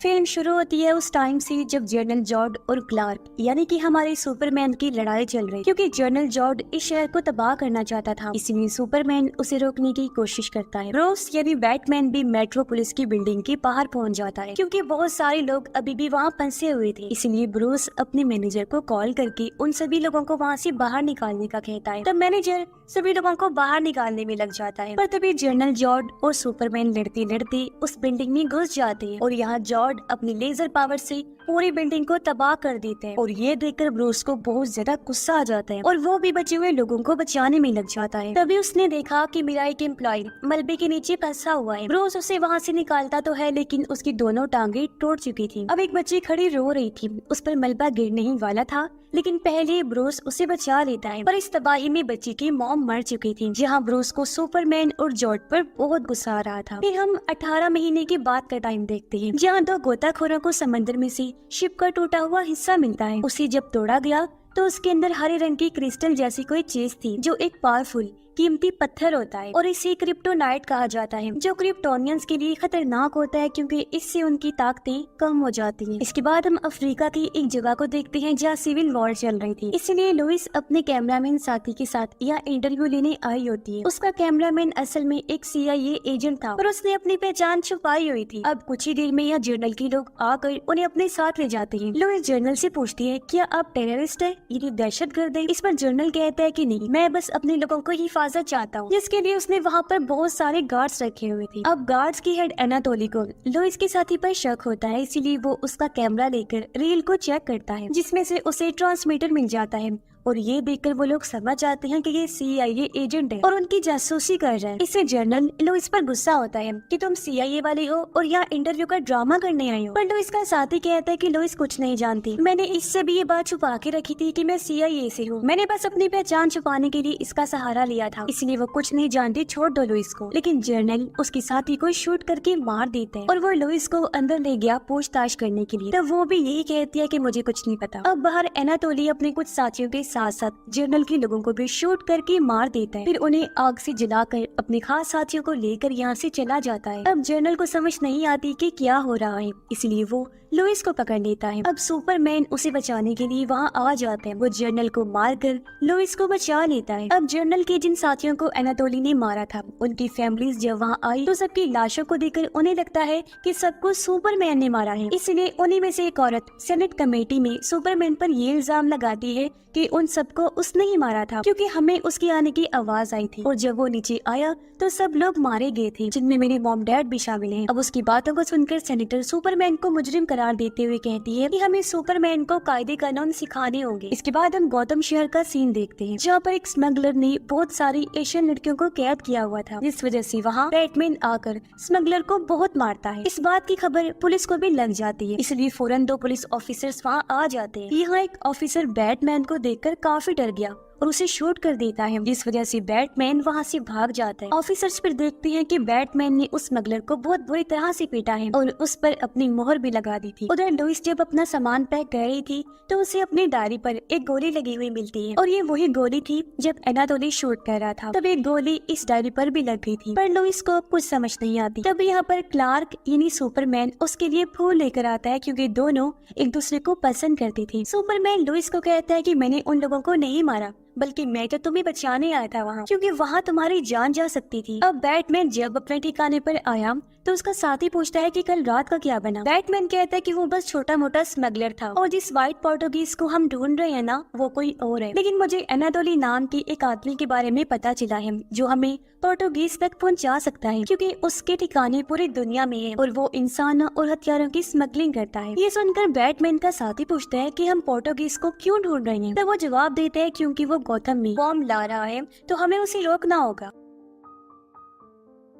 Film शुरू होती है उस टाइम से जब जनरल जॉर्ड और क्लार्क यानी कि हमारे सुपरमैन की लड़ाई चल रही, क्योंकि जनरल जॉर्ड इस शहर को तबाह करना चाहता था। इसलिए सुपरमैन उसे रोकने की कोशिश करता है। ब्रूस यानी बैटमैन भी मेट्रोपोलिस की बिल्डिंग के बाहर पहुंच जाता है, क्योंकि बहुत सारे लोग अभी भी वहां फंसे हुए थे। इसलिए ब्रूस अपने मैनेजर को कॉल करके उन सभी लोगों को वहां से बाहर निकालने का कहता है। तब मैनेजर सभी लोगों को बाहर निकालने में लग जाता है, पर तभी जनरल जॉर्ड और सुपरमैन लड़ते लड़ते उस बिल्डिंग में घुस जाते हैं और यहाँ जॉर्ड अपनी लेजर पावर से पूरी बिल्डिंग को तबाह कर देते हैं। और ये देखकर ब्रूस को बहुत ज्यादा गुस्सा आ जाता है और वो भी बचे हुए लोगों को बचाने में लग जाता है। तभी उसने देखा कि मेरा एक एम्प्लॉय मलबे के नीचे फंसा हुआ है। ब्रूस उसे वहाँ से निकालता तो है, लेकिन उसकी दोनों टांगे टूट चुकी थी। अब एक बच्ची खड़ी रो रही थी, उस पर मलबा गिरने ही वाला था, लेकिन पहले ब्रूस उसे बचा लेता है। पर इस तबाही में बच्ची की मॉम मर चुकी थी। जहाँ ब्रूस को सुपरमैन और जॉर्ड पर बहुत गुस्सा आ रहा था। फिर हम 18 महीने के बाद का टाइम देखते हैं, जहाँ दो गोताखोरों को समंदर में से शिप का टूटा हुआ हिस्सा मिलता है। उसे जब तोड़ा गया तो उसके अंदर हरे रंग की क्रिस्टल जैसी कोई चीज थी, जो एक पावरफुल कीमती पत्थर होता है और इसे क्रिप्टोनाइट कहा जाता है, जो क्रिप्टोनियंस के लिए खतरनाक होता है क्योंकि इससे उनकी ताकतें कम हो जाती हैं। इसके बाद हम अफ्रीका की एक जगह को देखते हैं जहाँ सिविल वॉर चल रही थी। इसलिए लुइस अपने कैमरामैन साथी के साथ यहाँ इंटरव्यू लेने आई होती है। उसका कैमरामैन असल में एक CIA एजेंट था और उसने अपनी पहचान छुपाई हुई थी। अब कुछ ही देर में यहाँ जर्नल के लोग आकर उन्हें अपने साथ ले जाते हैं। लुइस जर्नल से पूछती है, क्या आप टेररिस्ट है, ये दहशतगर्द है? इस पर जर्नल कहता है कि नहीं, मैं बस अपने लोगों को हिफाजत चाहता हूँ, जिसके लिए उसने वहाँ पर बहुत सारे गार्ड्स रखे हुए थे। अब गार्ड्स की हेड एनाटोली को लुइस के साथी पर शक होता है, इसीलिए वो उसका कैमरा लेकर रील को चेक करता है, जिसमें से उसे ट्रांसमीटर मिल जाता है। और ये देखकर वो लोग समझ जाते हैं कि ये CIA एजेंट है और उनकी जासूसी कर रहे हैं। इससे जनरल लुइस पर गुस्सा होता है कि तुम CIA वाले हो और यहाँ इंटरव्यू का ड्रामा करने आई हो। पर लुइस का साथी कहता है कि लुइस कुछ नहीं जानती, मैंने इससे भी ये बात छुपा के रखी थी कि मैं CIA से हूँ। मैंने बस अपनी पहचान छुपाने के लिए इसका सहारा लिया था, इसलिए वो कुछ नहीं जानती, छोड़ दो लुइस को। लेकिन जनरल उसके साथी को शूट करके मार देते हैं और वो लुइस को अंदर ले गया पूछताछ करने के लिए। तब वो भी यही कहती है कि मुझे कुछ नहीं पता। अब बाहर एनाटोली अपने कुछ साथियों के साथ साथ जनरल के लोगों को भी शूट करके मार देता है। फिर उन्हें आग से जलाकर अपने खास साथियों को लेकर यहाँ से चला जाता है। अब जनरल को समझ नहीं आती कि क्या हो रहा है, इसलिए वो लुइस को पकड़ लेता है। अब सुपरमैन उसे बचाने के लिए वहाँ आ जाते हैं। वो जनरल को मारकर लुइस को बचा लेता है। अब जनरल के जिन साथियों को एनाटोली ने मारा था, उनकी फैमिलीज जब वहाँ आई तो सबकी लाशों को देखकर उन्हें लगता है कि सबको सुपरमैन ने मारा है। इसलिए उन्हीं में से एक औरत सेनेट कमेटी में सुपरमैन पर ये इल्जाम लगाती है कि उन सबको उसने ही मारा था, क्योंकि हमें उसके आने की आवाज आई थी। और जब वो नीचे आया तो सब लोग मारे गए थे, जिनमें मेरे मॉम डैड भी शामिल हैं। अब उसकी बातों को सुनकर सेनेटर सुपरमैन को मुजरिम करार देते हुए कहती है कि हमें सुपरमैन को कायदे कानून सिखाने होंगे। इसके बाद हम गौतम शहर का सीन देखते हैं, जहाँ पर एक स्मगलर ने बहुत सारी एशियन लड़कियों को कैद किया हुआ था, जिस वजह से वहाँ बैटमैन आकर स्मगलर को बहुत मारता है। इस बात की खबर पुलिस को भी लग जाती है, इसलिए फौरन 2 पुलिस ऑफिसर्स वहाँ आ जाते हैं। यहाँ एक ऑफिसर बैटमैन को देखकर काफी डर गया और उसे शूट कर देता है, जिस वजह से बैटमैन वहाँ से भाग जाता है। ऑफिसर्स फिर देखते हैं कि बैटमैन ने उस स्मगलर को बहुत बुरी तरह से पीटा है और उस पर अपनी मोहर भी लगा दी थी। उधर लुइस जब अपना सामान पैक कर रही थी तो उसे अपनी डायरी पर एक गोली लगी हुई मिलती है, और ये वही गोली थी जब एनाटोली शूट कर रहा था। तब एक गोली इस डायरी पर भी लग गई थी, पर लुइस को कुछ समझ नहीं आती। तब यहाँ पर क्लार्क यानी सुपरमैन उसके लिए फूल लेकर आता है, क्योंकि दोनों एक दूसरे को पसंद करती थी। सुपरमैन लुइस को कहता है कि मैंने उन लोगों को नहीं मारा, बल्कि मैं तो तुम्हें बचाने आया था वहाँ, क्योंकि वहाँ तुम्हारी जान जा सकती थी। अब बैटमैन जब अपने ठिकाने पर आया तो उसका साथी पूछता है कि कल रात का क्या बना। बैटमैन कहता है कि वो बस छोटा मोटा स्मगलर था और जिस व्हाइट पोर्टुगीज को हम ढूंढ रहे हैं ना, वो कोई और है। लेकिन मुझे एनाटोली नाम के एक आदमी के बारे में पता चला है जो हमें पोर्टुगीज तक पहुँचा सकता है, क्योंकि उसके ठिकाने पूरी दुनिया में है और वो इंसानों और हथियारों की स्मगलिंग करता है। ये सुनकर बैटमैन का साथी पूछता है कि हम पोर्टुगीज को क्यों ढूंढ रहे हैं। तब वो जवाब देता है क्योंकि वो गौतम में बॉम्ब ला रहा है, तो हमें उसे रोकना होगा।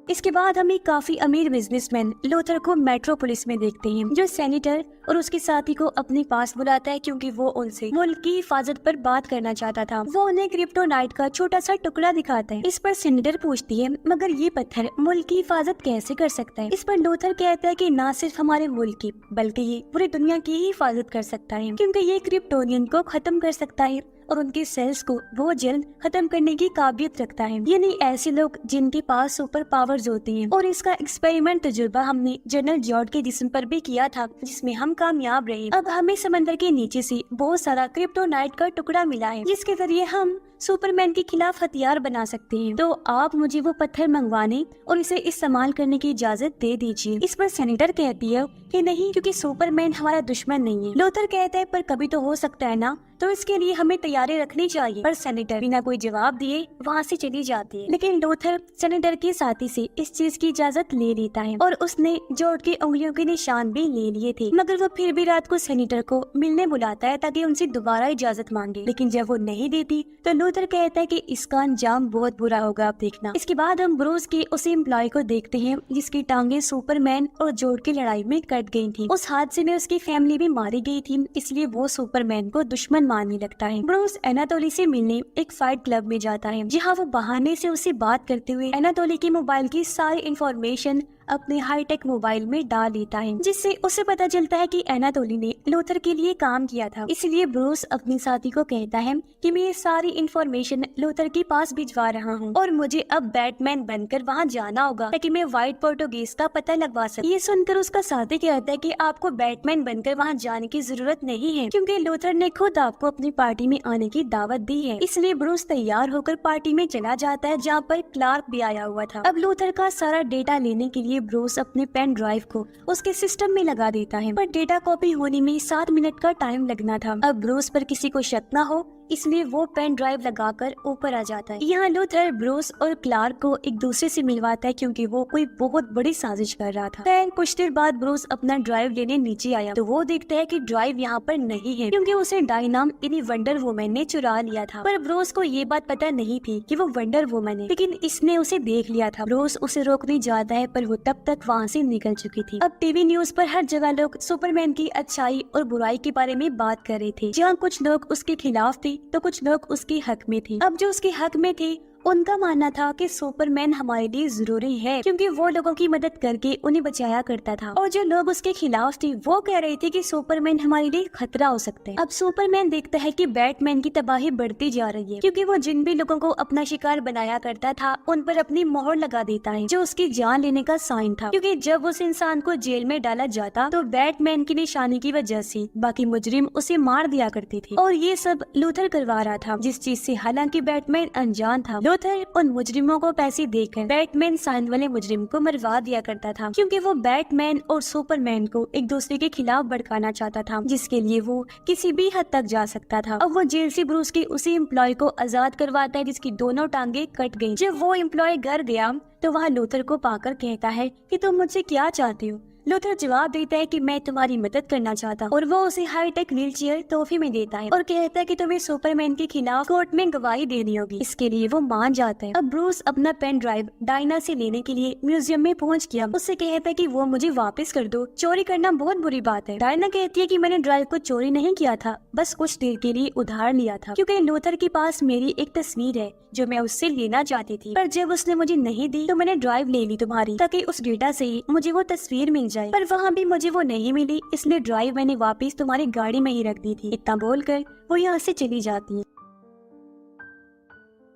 इसके बाद हम एक काफी अमीर बिजनेसमैन लूथर को मेट्रोपोलिस में देखते हैं, जो सेनेटर और उसके साथी को अपने पास बुलाता है, क्योंकि वो उनसे मुल्क की हिफाजत पर बात करना चाहता था। वो उन्हें क्रिप्टोनाइट का छोटा सा टुकड़ा दिखाता है। इस पर सेनेटर पूछती है, मगर ये पत्थर मुल्क की हिफाजत कैसे कर सकता है? इस पर लूथर कहता है कि न सिर्फ हमारे मुल्क की, बल्कि ये पूरी दुनिया की ही हिफाजत कर सकता है, क्योंकि ये क्रिप्टोनियन को खत्म कर सकता है और उनके सेल्स को बहुत जल्द खत्म करने की काबिलियत रखता है, यानी ऐसे लोग जिनके पास सुपर पावर्स होती हैं। और इसका एक्सपेरिमेंट तजुर्बा हमने जनरल जॉर्ड के जिस्म पर भी किया था, जिसमें हम कामयाब रहे। अब हमें समंदर के नीचे से बहुत सारा क्रिप्टोनाइट का टुकड़ा मिला है, जिसके जरिए हम सुपरमैन के खिलाफ हथियार बना सकते हैं। तो आप मुझे वो पत्थर मंगवाने और इसे इस्तेमाल करने की इजाजत दे दीजिए। इस पर सेनेटर कहती है कि नहीं, क्योंकि सुपरमैन हमारा दुश्मन नहीं है। लूथर कहता है पर कभी तो हो सकता है ना, तो इसके लिए हमें तैयारी रखनी चाहिए। पर सेनेटर बिना कोई जवाब दिए वहाँ से चली जाती है। लेकिन लूथर सेनेटर के साथी से इस चीज की इजाजत ले लेता है और उसने जॉर्ज की उंगलियों के निशान भी ले लिए थे। मगर वो फिर भी रात को सेनेटर को मिलने बुलाता है ताकि उनसे दोबारा इजाजत मांगे। लेकिन जब वो नहीं देती तो लूथर कहता है कि इसका अंजाम बहुत बुरा होगा, आप देखना। इसके बाद हम ब्रूस के उस एम्प्लॉय को देखते हैं जिसकी टांगे सुपरमैन और जॉर्ज की लड़ाई में कट गई थी। उस हादसे में उसकी फैमिली भी मारी गई थी, इसलिए वो सुपरमैन को दुश्मन मानने लगता है। ब्रूस एनाटोली से मिलने एक फाइट क्लब में जाता है, जहाँ वो बहाने से उससे बात करते हुए एनाटोली के मोबाइल की सारी इंफॉर्मेशन अपने हाईटेक मोबाइल में डाल लेता है, जिससे उसे पता चलता है कि एनाटोली ने लूथर के लिए काम किया था। इसलिए ब्रूस अपने साथी को कहता है कि मैं ये सारी इंफॉर्मेशन लूथर के पास भिजवा रहा हूँ और मुझे अब बैटमैन बनकर वहाँ जाना होगा ताकि मैं व्हाइट पोर्टुगीज का पता लगवा सकूं। ये सुनकर उसका साथी कहता है कि आपको बैटमैन बनकर वहाँ जाने की जरूरत नहीं है, क्योंकि लूथर ने खुद आपको अपनी पार्टी में आने की दावत दी है। इसलिए ब्रूस तैयार होकर पार्टी में चला जाता है, जहाँ पर क्लार्क भी आया हुआ था। अब लूथर का सारा डेटा लेने के लिए ब्रूस अपने पेन ड्राइव को उसके सिस्टम में लगा देता है, पर डेटा कॉपी होने में 7 मिनट का टाइम लगना था। अब ब्रूस पर किसी को शक न हो, इसलिए वो पेन ड्राइव लगाकर ऊपर आ जाता है। यहाँ लूथर ब्रूस और क्लार्क को एक दूसरे से मिलवाता है, क्योंकि वो कोई बहुत बड़ी साजिश कर रहा था। फिर कुछ देर बाद ब्रूस अपना ड्राइव लेने नीचे आया तो वो देखता है कि ड्राइव यहाँ पर नहीं है, क्योंकि उसे डायना यानी वंडर वुमन ने चुरा लिया था। पर ब्रूस को ये बात पता नहीं थी कि वो वंडर वुमन है, लेकिन इसने उसे देख लिया था। ब्रूस उसे रोकने जाता है, पर वो तब तक वहाँ से निकल चुकी थी। अब टीवी न्यूज पर हर जगह लोग सुपरमैन की अच्छाई और बुराई के बारे में बात कर रहे थे। जहाँ कुछ लोग उसके खिलाफ थे तो कुछ लोग उसके हक में थे। अब जो उसके हक में थे उनका मानना था कि सुपरमैन हमारे लिए जरूरी है, क्योंकि वो लोगों की मदद करके उन्हें बचाया करता था। और जो लोग उसके खिलाफ थे वो कह रहे थे कि सुपरमैन हमारे लिए खतरा हो सकता है। अब सुपरमैन देखता है कि बैटमैन की तबाही बढ़ती जा रही है, क्योंकि वो जिन भी लोगों को अपना शिकार बनाया करता था उन पर अपनी मोहर लगा देता है, जो उसकी जान लेने का साइन था। क्योंकि जब उस इंसान को जेल में डाला जाता तो बैटमैन की निशानी की वजह से बाकी मुजरिम उसे मार दिया करते थे, और ये सब लूथर करवा रहा था, जिस चीज से हालांकि बैटमैन अनजान था। लूथर उन मुजरिमों को पैसे देकर बैटमैन साइन वाले मुजरिम को मरवा दिया करता था, क्योंकि वो बैटमैन और सुपरमैन को एक दूसरे के खिलाफ भड़काना चाहता था, जिसके लिए वो किसी भी हद तक जा सकता था। अब वो जेल से ब्रूस के उसी एम्प्लॉय को आजाद करवाता है जिसकी दोनों टांगे कट गयी। जब वो एम्प्लॉय घर गया तो वहाँ लूथर को पाकर कहता है कि तुम मुझसे क्या चाहते हो। लूथर जवाब देता है कि मैं तुम्हारी मदद करना चाहता हूँ, और वो उसे हाईटेक व्हीलचेयर तोहफे में देता है और कहता है कि तुम्हें सुपरमैन के खिलाफ कोर्ट में गवाही देनी होगी। इसके लिए वो मान जाता है। अब ब्रूस अपना पेन ड्राइव डायना से लेने के लिए म्यूजियम में पहुँच गया। उससे कहता है कि वो मुझे वापस कर दो, चोरी करना बहुत बुरी बात है। डायना कहती है कि मैंने ड्राइव को चोरी नहीं किया था, बस कुछ देर के लिए उधार लिया था, क्योंकि लूथर के पास मेरी एक तस्वीर है जो मैं उससे लेना चाहती थी, पर जब उसने मुझे नहीं दी तो मैंने ड्राइव ले ली तुम्हारी, ताकि उस डेटा से मुझे वो तस्वीर मिल जाए। पर वहाँ भी मुझे वो नहीं मिली, इसलिए ड्राइव मैंने वापस तुम्हारी गाड़ी में ही रख दी थी। इतना बोलकर वो यहाँ से चली जाती है।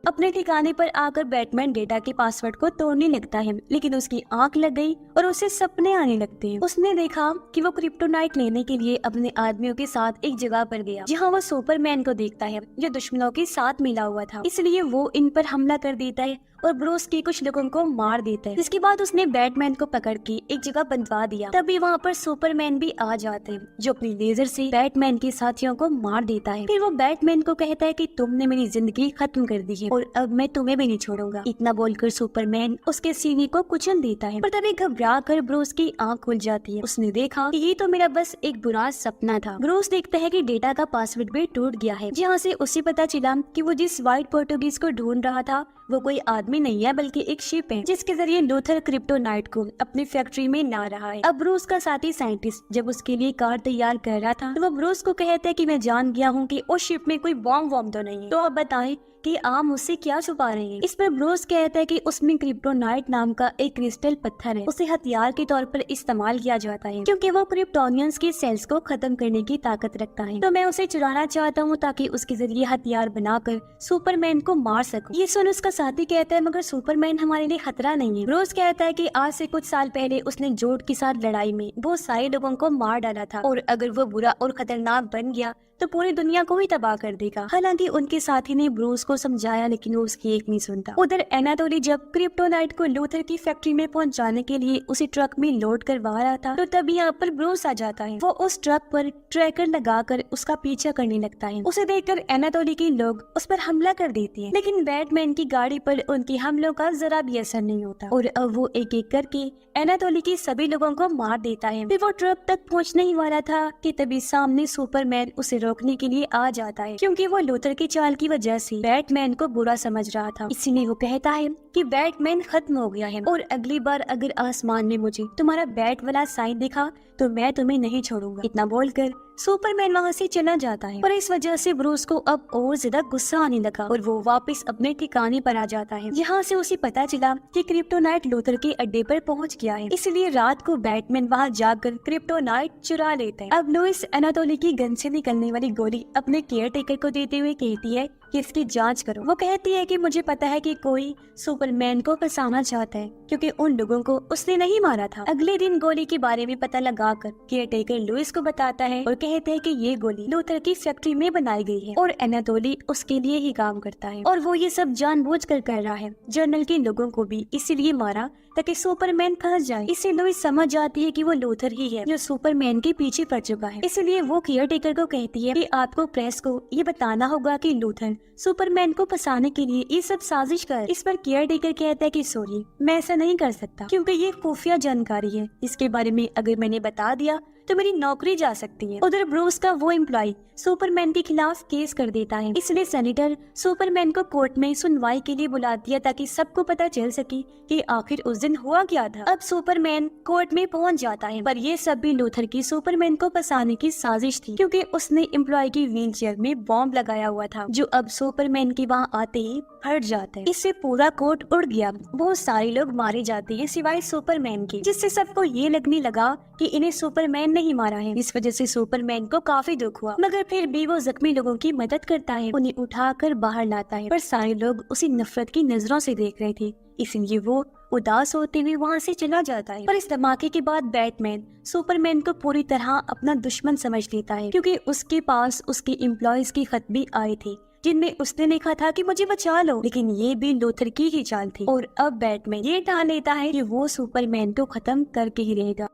अपने ठिकाने पर आकर बैटमैन डेटा के पासवर्ड को तोड़ने लगता है, लेकिन उसकी आंख लग गई और उसे सपने आने लगते हैं। उसने देखा कि वो क्रिप्टोनाइट लेने के लिए अपने आदमियों के साथ एक जगह पर गया, जहाँ वो सुपरमैन को देखता है जो दुश्मनों के साथ मिला हुआ था। इसलिए वो इन पर हमला कर देता है और ब्रूस के कुछ लोगों को मार देता है। इसके बाद उसने बैटमैन को पकड़ के एक जगह बंधवा दिया। तभी वहाँ पर सुपरमैन भी आ जाते हैं, जो अपनी लेजर से बैटमैन के साथियों को मार देता है। फिर वो बैटमैन को कहता है कि तुमने मेरी जिंदगी खत्म कर दी है और अब मैं तुम्हें भी नहीं छोड़ूंगा। इतना बोलकर सुपरमैन उसके सीने को कुचल देता है, पर तभी घबरा कर ब्रूस की आंख खुल जाती है। उसने देखा कि ये तो मेरा बस एक बुरा सपना था। ब्रूस देखता है कि डेटा का पासवर्ड भी टूट गया है, जहाँ से उसे पता चला कि वो जिस व्हाइट पोर्टुगीज को ढूंढ रहा था वो कोई आदमी नहीं है बल्कि एक शिप है, जिसके जरिए लूथर क्रिप्टोनाइट को अपनी फैक्ट्री में ला रहा है। अब ब्रूस का साथी साइंटिस्ट जब उसके लिए कार तैयार कर रहा था तो वो ब्रूस को कहता है कि मैं जान गया हूँ कि उस शिप में कोई बॉम्ब तो नहीं है, तो आप बताएं कि आप मुझसे क्या छुपा रहे हैं। इस पर ब्रूस कहता है कि उसमें क्रिप्टोनाइट नाम का एक क्रिस्टल पत्थर है, उसे हथियार के तौर पर इस्तेमाल किया जाता है क्योंकि वो क्रिप्टोनियंस के सेल्स को खत्म करने की ताकत रखता है। तो मैं उसे चुराना चाहता हूँ ताकि उसके जरिए हथियार बनाकर सुपरमैन को मार सकूं। ये सुन उसका साथी कहता है मगर सुपरमैन हमारे लिए खतरा नहीं है। ब्रूस कहता है कि आज से कुछ साल पहले उसने जोड के साथ लड़ाई में बहुत सारे लोगों को मार डाला था और अगर वो बुरा और खतरनाक बन गया तो पूरी दुनिया को ही तबाह कर देगा। हालांकि उनके साथी ने ब्रूस को समझाया लेकिन वो उसकी एक नहीं सुनता। उधर एनाटोली जब क्रिप्टोनाइट को लूथर की फैक्ट्री में पहुंचाने के लिए उसे ट्रक में लोड करवा रहा था तो तब यहाँ पर ब्रूस आ जाता है। वो उस ट्रक पर ट्रैकर लगाकर उसका पीछा करने लगता है। उसे देखकर एनाटोली के लोग उस पर हमला कर देते हैं लेकिन बैटमैन की गाड़ी पर उनके हमलों का जरा भी असर नहीं होता और अब वो एक एक करके एनाटोली के सभी लोगों को मार देता है। फिर वो ट्रक तक पहुँचने ही वाला था कि तभी सामने सुपरमैन उसे रोकने के लिए आ जाता है क्योंकि वो लूथर की चाल की वजह से बैटमैन को बुरा समझ रहा था। इसीलिए वो कहता है कि बैटमैन खत्म हो गया है और अगली बार अगर आसमान में मुझे तुम्हारा बैट वाला साइन दिखा तो मैं तुम्हें नहीं छोड़ूंगा। इतना बोलकर सुपरमैन वहाँ से चला जाता है और इस वजह से ब्रूस को अब और ज्यादा गुस्सा आने लगा और वो वापस अपने ठिकाने पर आ जाता है। यहाँ से उसे पता चला कि क्रिप्टोनाइट लूथर के अड्डे पर पहुँच गया है, इसलिए रात को बैटमैन वहाँ जाकर क्रिप्टोनाइट चुरा लेता है। अब लुइस एनाटोली की गन से निकलने वाली गोली अपने केयर टेकर को देते हुए कहती है कि इसकी जांच करो। वो कहती है कि मुझे पता है कि कोई सुपरमैन को फंसाना चाहता है क्योंकि उन लोगों को उसने नहीं मारा था। अगले दिन गोली के बारे में पता लगाकर केयर टेकर लुइस को बताता है और कहते हैं कि ये गोली लूथर की फैक्ट्री में बनाई गई है और एनाटोली उसके लिए ही काम करता है और वो ये सब जानबूझकर कर रहा है। जर्नल के लोगों को भी इसीलिए मारा ताकि सुपरमैन फंस जाए। इससे लुइस समझ जाती है कि वो लूथर ही है जो सुपरमैन के पीछे पड़ चुका है। इसलिए वो केयर टेकर को कहती है कि आपको प्रेस को ये बताना होगा कि लूथर सुपरमैन को फंसाने के लिए ये सब साजिश कर। इस पर केयर टेकर कहता है कि सॉरी मैं ऐसा नहीं कर सकता क्योंकि ये खुफिया जानकारी है, इसके बारे में अगर मैंने बता दिया तो मेरी नौकरी जा सकती है। उधर ब्रूस का वो एम्प्लॉय सुपरमैन के खिलाफ केस कर देता है, इसलिए सेनेटर सुपरमैन को कोर्ट में सुनवाई के लिए बुला दिया ताकि सबको पता चल सके कि आखिर उस दिन हुआ क्या था। अब सुपरमैन कोर्ट में पहुंच जाता है पर ये सब भी लूथर की सुपरमैन को फंसाने की साजिश थी क्योंकि उसने एम्प्लॉय की व्हील चेयर में बॉम्ब लगाया हुआ था जो अब सुपरमैन के वहाँ आते ही फट जाता है। इससे पूरा कोर्ट उड़ गया, बहुत सारे लोग मारे जाते हैं सिवाय सुपरमैन के, जिससे सबको ये लगने लगा कि इन्हें सुपरमैन नहीं मारा है। इस वजह से सुपरमैन को काफी दुख हुआ मगर फिर भी वो जख्मी लोगों की मदद करता है, उन्हें उठाकर बाहर लाता है। पर सारे लोग उसे नफरत की नजरों से देख रहे थे, इसलिए वो उदास होते हुए वहाँ से चला जाता है। पर इस धमाके के बाद बैटमैन सुपरमैन को पूरी तरह अपना दुश्मन समझ लेता है क्योंकि उसके पास उसके एम्प्लॉयज की खत भी आए थे जिनमें उसने लिखा था कि मुझे बचा लो, लेकिन ये भी लूथर की ही चाल थी। और अब बैटमैन ये ठान लेता है कि वो सुपरमैन को खत्म करके ही रहेगा।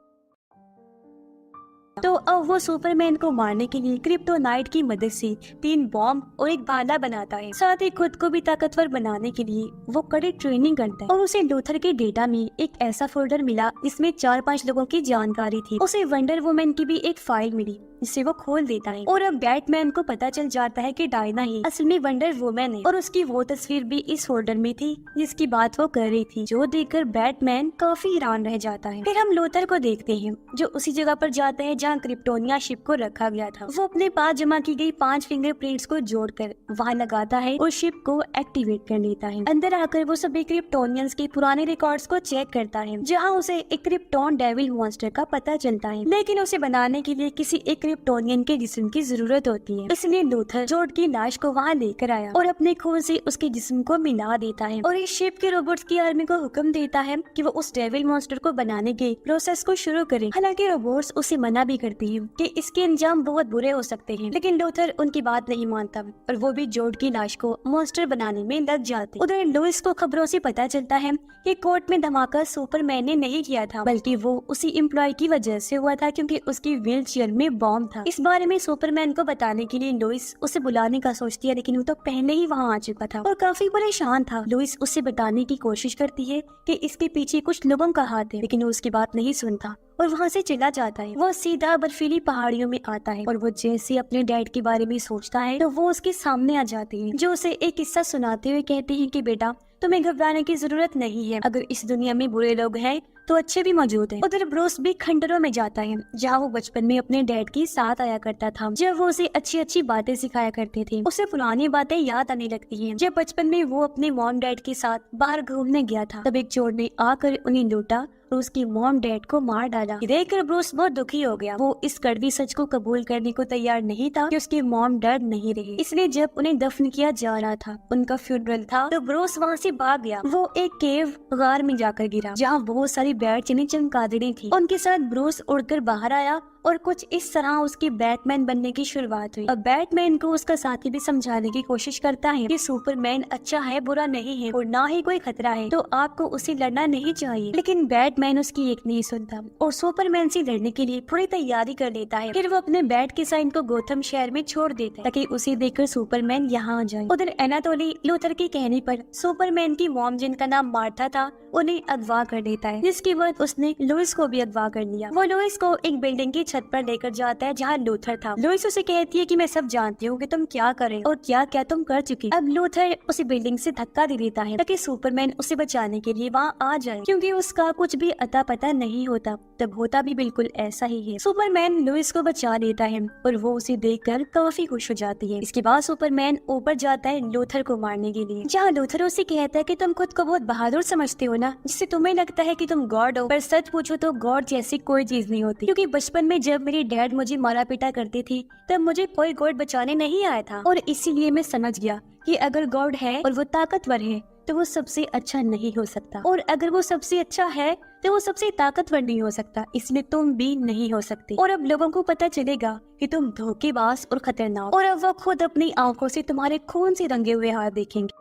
तो अब वो सुपरमैन को मारने के लिए क्रिप्टोनाइट की मदद से 3 बॉम्ब और एक भाला बनाता है। साथ ही खुद को भी ताकतवर बनाने के लिए वो कड़ी ट्रेनिंग करता है और उसे लूथर के डेटा में एक ऐसा फोल्डर मिला जिसमें 4-5 लोगों की जानकारी थी। उसे वंडर वुमन की भी एक फाइल मिली जिसे वो खोल देता है और अब बैटमैन को पता चल जाता है कि डायना ही असल में वंडर वुमन है और उसकी वो तस्वीर भी इस फोल्डर में थी जिसकी बात वो कर रही थी, जो देखकर बैटमैन काफी हैरान रह जाता है। फिर हम लूथर को देखते हैं जो उसी जगह पर जाता है जहाँ क्रिप्टोनिया शिप को रखा गया था। वो अपने पास जमा की गई 5 फिंगरप्रिंट्स को जोड़कर वहाँ लगाता है और शिप को एक्टिवेट कर लेता है। अंदर आकर वो सभी क्रिप्टोनियंस के पुराने रिकॉर्ड्स को चेक करता है जहाँ उसे एक क्रिप्टोन डेविल मॉन्स्टर का पता चलता है, लेकिन उसे बनाने के लिए किसी एक क्रिप्टोनियन के जिस्म की जरूरत होती है। इसलिए लूथर जोड की लाश को वहाँ लेकर आया और अपने खून से उसके जिस्म को मिला देता है और इस शिप के रोबोट्स की आर्मी को हुक्म देता है कि वो उस डेविल मॉन्स्टर को बनाने के प्रोसेस को शुरू करे। हालांकि रोबोट्स उसे मना भी करती है कि इसके अंजाम बहुत बुरे हो सकते हैं, लेकिन लूथर उनकी बात नहीं मानता और वो भी जोड की लाश को मॉन्स्टर बनाने में लग जाते। उधर लुइस को खबरों से पता चलता है कि कोर्ट में धमाका सुपरमैन ने नहीं किया था बल्कि वो उसी एम्प्लॉय की वजह से हुआ था क्योंकि उसकी व्हील चेयर में बॉम्ब था। इस बारे में सुपरमैन को बताने के लिए लुइस उसे बुलाने का सोचती है, लेकिन वो तो पहले ही वहाँ आ चुका था और काफी परेशान था। लुइस उसे बताने की कोशिश करती है कि इसके पीछे कुछ लोगों का हाथ है, लेकिन वो उसकी बात नहीं सुनता और वहाँ से चला जाता है। वो सीधा बर्फीली पहाड़ियों में आता है और वो जैसे अपने डैड के बारे में सोचता है तो वो उसके सामने आ जाती है, जो उसे एक किस्सा सुनाते हुए कहते हैं कि बेटा तुम्हें घबराने की जरूरत नहीं है, अगर इस दुनिया में बुरे लोग हैं तो अच्छे भी मौजूद हैं। उधर ब्रूस भी खंडरों में जाता है जहाँ वो बचपन में अपने डैड के साथ आया करता था, जब वो उसे अच्छी अच्छी बातें सिखाया करते थे। उसे पुरानी बातें याद आने लगती हैं। जब बचपन में वो अपने मॉम डैड के साथ बाहर घूमने गया था, तब एक चोर ने आकर उन्हें लूटा और उसकी मॉम डैड को मार डाला। देखकर ब्रूस बहुत दुखी हो गया। वो इस कड़वी सच को कबूल करने को तैयार नहीं था कि उसके मॉम डैड नहीं रहे। इसलिए जब उन्हें दफन किया जा रहा था, उनका फ्यूनरल था, तो ब्रूस वहाँ से भाग गया। वो एक केव गार में जाकर गिरा जहाँ बहुत सारी बैट चने चमगादड़ें थी। उनके साथ ब्रूस उड़कर बाहर आया और कुछ इस तरह उसकी बैटमैन बनने की शुरुआत हुई। अब बैटमैन को उसका साथी भी समझाने की कोशिश करता है कि सुपरमैन अच्छा है, बुरा नहीं है और ना ही कोई खतरा है, तो आपको उसे लड़ना नहीं चाहिए। लेकिन बैटमैन उसकी एक नहीं सुनता और सुपरमैन से लड़ने के लिए पूरी तैयारी कर लेता है। फिर वो अपने बैट के साइन को गोथम शहर में छोड़ देता है ताकि उसे देखकर सुपरमैन यहाँ आ जाए। उधर एनाटोली लूथर के कहने पर सुपरमैन की मॉम, जिनका नाम मार्था था, उन्हें अगवा कर देता है, जिसके बाद उसने लुइस को भी अगवा कर लिया। वो लुइस को एक बिल्डिंग की छत पर लेकर जाता है जहाँ लूथर था। लुइस उसे कहती है कि मैं सब जानती हूँ कि तुम क्या कर रहे हो और क्या क्या तुम कर चुकी। अब लूथर उसे बिल्डिंग से धक्का दे देता है ताकि सुपरमैन उसे बचाने के लिए वहाँ आ जाए, क्योंकि उसका कुछ भी अता पता नहीं होता। तब होता भी बिल्कुल ऐसा ही है। सुपरमैन लुइस को बचा लेता है और वो उसे देखकर काफी खुश हो जाती है। इसके बाद सुपरमैन ऊपर जाता है लूथर को मारने के लिए, जहाँ लूथर उसे कहता है कि तुम खुद को बहुत बहादुर समझते हो ना, जिससे तुम्हें लगता है कि तुम गॉड हो, पर सच पूछो तो गॉड जैसी कोई चीज नहीं होती। क्योंकि बचपन में जब मेरी डैड मुझे मारा पीटा करती थी, तब मुझे कोई गॉड बचाने नहीं आया था, और इसीलिए मैं समझ गया कि अगर गॉड है और वो ताकतवर है तो वो सबसे अच्छा नहीं हो सकता, और अगर वो सबसे अच्छा है तो वो सबसे ताकतवर नहीं हो सकता, इसलिए तुम भी नहीं हो सकती। और अब लोगों को पता चलेगा कि तुम धोखेबाज और खतरनाक, और अब वो खुद अपनी आंखों से तुम्हारे खून से रंगे हुए हाथ देखेंगे।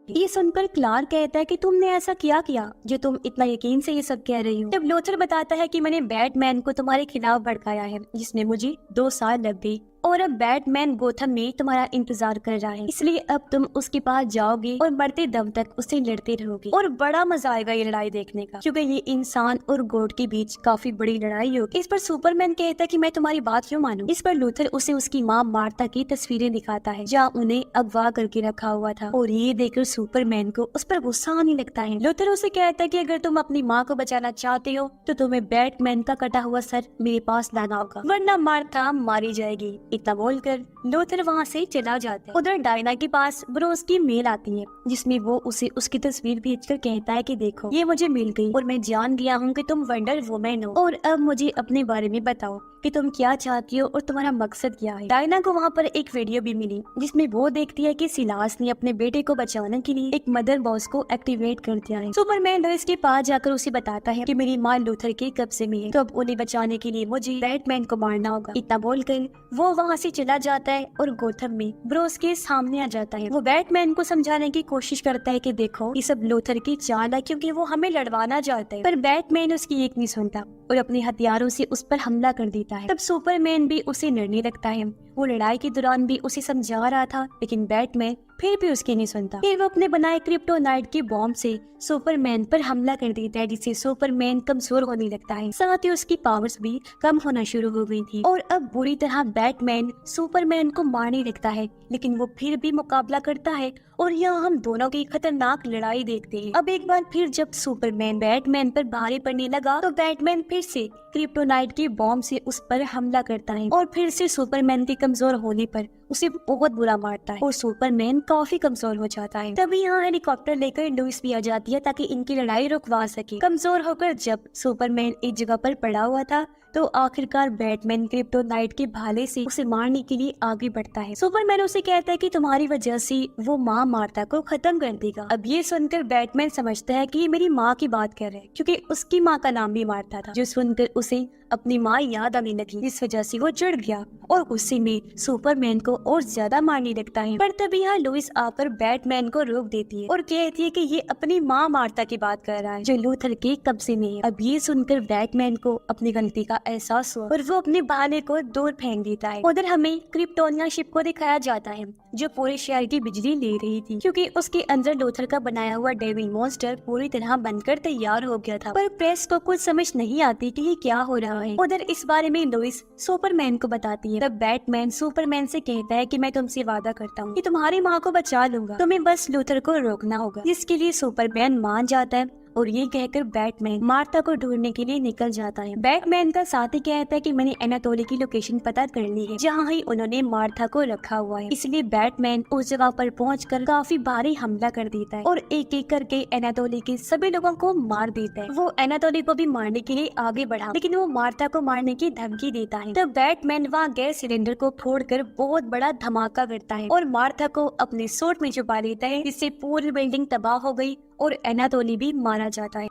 ये सुनकर क्लार्क कहता है कि तुमने ऐसा किया जो तुम इतना यकीन से ये सब कह रही हो। तब लूथर बताता है कि मैंने बैटमैन को तुम्हारे खिलाफ भड़काया है, जिसमें मुझे 2 साल लग गई, और अब बैटमैन गोथम में तुम्हारा इंतजार कर रहा है, इसलिए अब तुम उसके पास जाओगे और मरते दम तक उससे लड़ते रहोगे। और बड़ा मजा आएगा ये लड़ाई देखने का, क्योंकि ये इंसान और गॉड के बीच काफी बड़ी लड़ाई होगी। इस पर सुपरमैन कहता है कि मैं तुम्हारी बात क्यों मानूं। इस पर लूथर उसे उसकी माँ मार्था की तस्वीरें दिखाता है जहाँ उन्हें अगवा करके रखा हुआ था, और ये देखकर सुपरमैन को उस पर गुस्सा आने लगता है। लूथर उसे कहता है कि अगर तुम अपनी माँ को बचाना चाहते हो तो तुम्हें बैटमैन का कटा हुआ सर मेरे पास लाना होगा, वरना मार्था मारी जाएगी। इतना बोलकर लूथर वहाँ से चला जाता है। उधर डायना के पास ब्रूस की मेल आती है, जिसमें वो उसे उसकी तस्वीर भेजकर कहता है कि देखो ये मुझे मिल गई और मैं जान गया हूँ कि तुम वंडर वुमेन हो, और अब मुझे अपने बारे में बताओ कि तुम क्या चाहती हो और तुम्हारा मकसद क्या है। डायना को वहाँ पर एक वीडियो भी मिली जिसमें वो देखती है कि सिलास ने अपने बेटे को बचाने के लिए एक मदर बॉक्स को एक्टिवेट कर दिया है। सुपरमैन लुइस के पास जाकर उसे बताता है कि मेरी माँ लूथर के कब्जे में है, तो अब उन्हें बचाने के लिए मुझे बैटमैन को मारना होगा। इतना बोलकर वो वहाँ से चला जाता है और गोथम में ब्रूस के सामने आ जाता है। वो बैटमैन को समझाने की कोशिश करता है कि देखो ये सब लूथर की चाल है, क्योंकि वो हमें लड़वाना चाहता है, पर बैटमैन उसकी एक नहीं सुनता और अपने हथियारों से उस पर हमला कर देता है। तब सुपरमैन भी उसे लड़ने लगता है। वो लड़ाई के दौरान भी उसे समझा रहा था, लेकिन बैटमैन फिर भी उसकी नहीं सुनता। फिर वो अपने बनाए क्रिप्टोनाइट की बॉम्ब से सुपरमैन पर हमला कर देता है, जिससे सुपरमैन कमजोर होने लगता है, साथ ही उसकी पावर्स भी कम होना शुरू हो गई थी। और अब बुरी तरह बैटमैन सुपरमैन को मारने लगता है, लेकिन वो फिर भी मुकाबला करता है, और यहाँ हम दोनों की खतरनाक लड़ाई देखते हैं। अब एक बार फिर जब सुपरमैन बैटमैन पर भारी पड़ने लगा, तो बैटमैन फिर से क्रिप्टोनाइट की बॉम्ब से उस पर हमला करता है, और फिर से सुपरमैन के कमजोर होने पर उसे बहुत बुरा मारता है, और सुपरमैन काफी कमजोर हो जाता है। तभी यहाँ हेलीकॉप्टर लेकर लुइस भी आ जाती है ताकि इनकी लड़ाई रुकवा सके। कमजोर होकर जब सुपरमैन एक जगह पर पड़ा हुआ था, तो आखिरकार बैटमैन क्रिप्टोनाइट के भाले से उसे मारने के लिए आगे बढ़ता है। सुपरमैन उसे कहता है कि तुम्हारी वजह से वो माँ मार्था को खत्म कर देगा। अब ये सुनकर बैटमैन समझता है कि ये मेरी माँ की बात कर रहे हैं, क्योंकि उसकी माँ का नाम भी मार्था था, जो सुनकर उसे अपनी माँ याद आने लगी। इस वजह से वो चिढ़ गया और गुस्से में सुपरमैन को और ज्यादा मारने लगता है। पर तभी यहाँ लुइस आकर बैटमैन को रोक देती है और कहती है कि ये अपनी माँ मार्था की बात कर रहा है, जो लूथर के कब्जे में है। अब ये सुनकर बैटमैन को अपनी गलती का एहसास हुआ और वो अपने बहाने को दूर फेंक देता है। उधर हमें क्रिप्टोनिया शिप को दिखाया जाता है, जो पूरे शहर की बिजली ले रही थी, क्योंकि उसके अंदर लूथर का बनाया हुआ डेविल मॉन्स्टर पूरी तरह बनकर तैयार हो गया था। पर प्रेस को कुछ समझ नहीं आती कि ये क्या हो रहा है। उधर इस बारे में लुइस सुपरमैन को बताती है। तब बैटमैन सुपरमैन से कहता है कि मैं तुमसे वादा करता हूँ कि तुम्हारी माँ को बचा लूंगा, तुम्हें बस लूथर को रोकना होगा। जिसके लिए सुपरमैन मान जाता है और ये कहकर बैटमैन मार्था को ढूंढने के लिए निकल जाता है। बैटमैन का साथी कहता है कि मैंने एनाटोली की लोकेशन पता कर ली है, जहाँ ही उन्होंने मार्था को रखा हुआ है। इसलिए बैटमैन उस जगह पर पहुंचकर काफी भारी हमला कर देता है और एक एक करके एनाटोली के सभी लोगों को मार देता है। वो एनाटोली को भी मारने के लिए आगे बढ़ा, लेकिन वो मार्था को मारने की धमकी देता है। तब बैटमैन वहाँ गैस सिलेंडर को फोड़कर बहुत बड़ा धमाका करता है और मार्था को अपने सूट में छुपा लेता है, जिससे पूरी बिल्डिंग तबाह हो गई और एनाटोली भी मारा जाता है।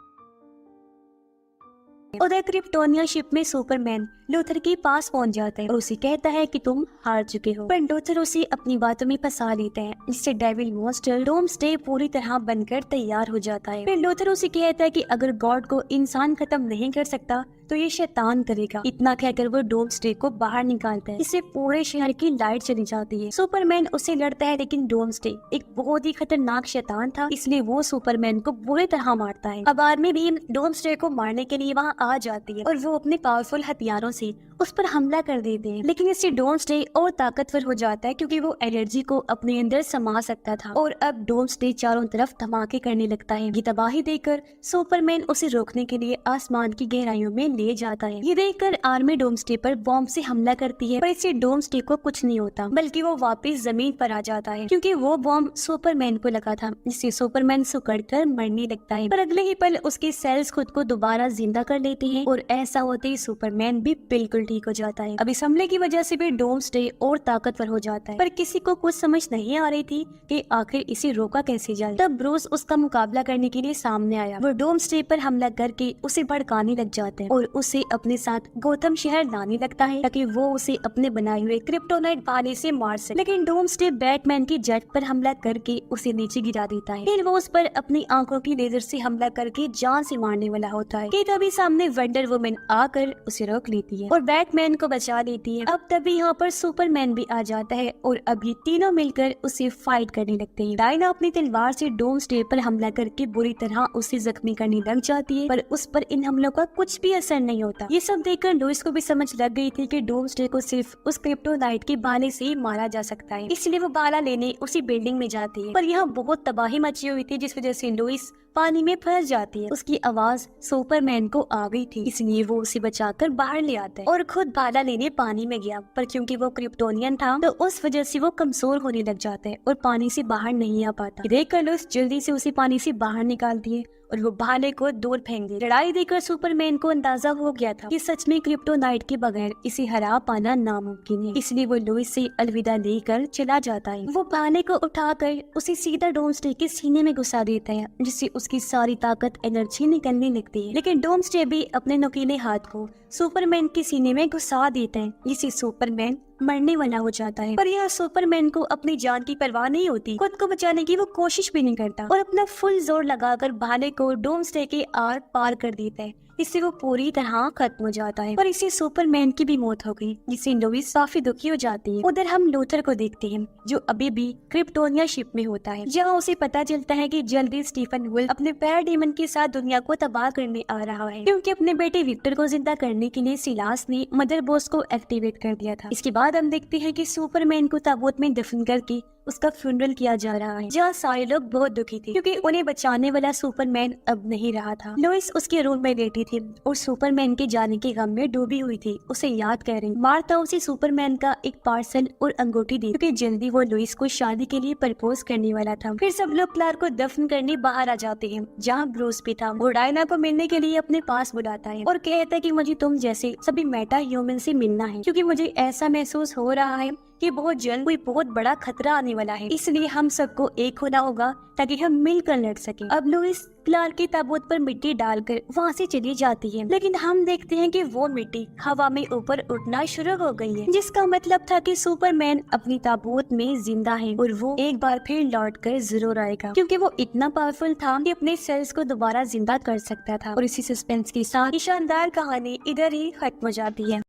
उधर क्रिप्टोनिया शिप में सुपरमैन लूथर के पास पहुंच जाता है और उसे कहता है कि तुम हार चुके हो, पर लूथर उसे अपनी बातों में फंसा लेता है, जिससे डेविल मॉन्स्टर डोम्सडे पूरी तरह बनकर तैयार हो जाता है। फिर लूथर उसे कहता है कि अगर गॉड को इंसान खत्म नहीं कर सकता तो ये शैतान करेगा। इतना कहकर वो डोम्सडे को बाहर निकालता है, इससे पूरे शहर की लाइट चली जाती है। सुपरमैन उससे लड़ता है, लेकिन डोम्सडे एक बहुत ही खतरनाक शैतान था, इसलिए वो सुपरमैन को बुरी तरह मारता है। अब आर्मी भी डोम्सडे को मारने के लिए वहाँ आ जाती है और वो अपने पावरफुल हथियारों से उस पर हमला कर देते हैं, लेकिन इससे डोम्सडे और ताकतवर हो जाता है क्योंकि वो एनर्जी को अपने अंदर समा सकता था और अब डोम्सडे चारों तरफ धमाके करने लगता है। ये तबाही देखकर सुपरमैन उसे रोकने के लिए आसमान की गहराइयों में ले जाता है। ये देखकर आर्मी डोम्सडे पर बॉम्ब से हमला करती है, पर इससे डोम्सडे को कुछ नहीं होता, बल्कि वो वापस जमीन पर आ जाता है क्योंकि वो बॉम्ब सुपरमैन को लगा था, जिससे सुपरमैन सुकड़कर मरने लगता है। पर अगले ही पल उसके सेल्स खुद को दोबारा जिंदा कर लेते हैं और ऐसा होते ही सुपरमैन भी बिल्कुल ठीक हो जाता है। अब इस हमले की वजह से भी डोम्सडे और ताकतवर हो जाता है, पर किसी को कुछ समझ नहीं आ रही थी कि आखिर इसे रोका कैसे जाए। तब ब्रूस उसका मुकाबला करने के लिए सामने आया। वो डोम्सडे पर हमला करके उसे भड़काने लग जाता है और उसे अपने साथ गोथम शहर लाने लगता है ताकि वो उसे अपने बनाए हुए क्रिप्टोनाइट भाले से मार सके। लेकिन डोम्सडे बैटमैन की जेट पर हमला करके उसे नीचे गिरा देता है। फिर वो उस पर अपनी आंखों की लेजर से हमला करके जान से मारने वाला होता है कि तभी सामने वंडर वुमन आकर उसे रोक लेती है और बैटमैन को बचा लेती है। अब तभी यहाँ पर सुपरमैन भी आ जाता है और अब ये तीनों मिलकर उसे फाइट करने लगते हैं। डायना अपनी तलवार से डोम्सडे पर हमला करके बुरी तरह उसे जख्मी करने लग जाती है, पर उस पर इन हमलों का कुछ भी असर नहीं होता। ये सब देखकर लुइस को भी समझ लग गई थी कि डोम्सडे को सिर्फ उस क्रिप्टोनाइट के भाले से ही मारा जा सकता है, इसलिए वो भाला लेने उसी बिल्डिंग में जाती है। पर यहाँ बहुत तबाही मची हुई थी, जिस वजह से लुइस पानी में फंस जाती है। उसकी आवाज सुपरमैन को आ गई थी, इसलिए वो उसे बचाकर बाहर ले आता है और खुद भाला लेने पानी में गया, पर क्योंकि वो क्रिप्टोनियन था तो उस वजह से वो कमजोर होने लग जाता है और पानी से बाहर नहीं आ पाता। देखकर लुइस जल्दी से उसे पानी से बाहर निकालती है और वो भाले को दूर फेंक दी। लड़ाई देखकर सुपरमैन को अंदाजा हो गया था कि सच में क्रिप्टोनाइट के बगैर इसे हरा पाना नामुमकिन है, इसलिए वो लुइस से अलविदा लेकर चला जाता है। वो भाले को उठाकर उसे सीधा डोम्सडे के सीने में घुसा देता है, जिससे उसकी सारी ताकत एनर्जी निकलने लगती है। लेकिन डोम्सडे भी अपने नुकीले हाथ को सुपरमैन के सीने में घुसा देता है, जिससे सुपरमैन मरने वाला हो जाता है। पर यह सुपरमैन को अपनी जान की परवाह नहीं होती, खुद को बचाने की वो कोशिश भी नहीं करता और अपना फुल जोर लगाकर भाले को डोम्सडे के आर पार कर देता है, इससे वो पूरी तरह खत्म हो जाता है। पर इससे सुपरमैन की भी मौत हो गई, जिससे लुइस काफी दुखी हो जाती है। उधर हम लूथर को देखते हैं, जो अभी भी क्रिप्टोनिया शिप में होता है, जहाँ उसे पता चलता है कि जल्दी स्टीफन वुल्फ अपने पैराडीमन के साथ दुनिया को तबाह करने आ रहा है, क्योंकि अपने बेटे विक्टर को जिंदा करने के लिए सिलास ने मदर बोस को एक्टिवेट कर दिया था। इसके बाद हम देखते हैं कि सुपरमैन को ताबूत में दफन करके उसका फ्यूनरल किया जा रहा है, जहाँ सारे लोग बहुत दुखी थे क्योंकि उन्हें बचाने वाला सुपरमैन अब नहीं रहा था। लुइस उसके रूम में लेटी थी और सुपरमैन के जाने के गम में डूबी हुई थी, उसे याद कर रही। मार्था उसे सुपरमैन का एक पार्सल और अंगूठी दी क्योंकि जल्दी वो लुइस को शादी के लिए प्रपोज करने वाला था। फिर सब लोग क्लार्क को दफन करने बाहर आ जाते हैं, जहाँ ब्रूस भी था। वो डायना को मिलने के लिए अपने पास बुलाता है और कहता है कि मुझे तुम जैसे सभी मेटा ह्यूमन से मिलना है, क्योंकि मुझे ऐसा महसूस हो रहा है कि बहुत जल्द कोई बहुत बड़ा खतरा आने वाला है, इसलिए हम सबको एक होना होगा ताकि हम मिलकर लड़ सकें। अब लुइस क्लार्क के ताबूत पर मिट्टी डालकर वहाँ से चली जाती है, लेकिन हम देखते हैं कि वो मिट्टी हवा में ऊपर उठना शुरू हो गई है, जिसका मतलब था कि सुपरमैन अपनी ताबूत में जिंदा है और वो एक बार फिर लौट कर जरूर आएगा, क्योंकि वो इतना पावरफुल था कि अपने सेल्स को दोबारा जिंदा कर सकता था। और इसी सस्पेंस के साथ शानदार कहानी इधर ही खत्म हो जाती है।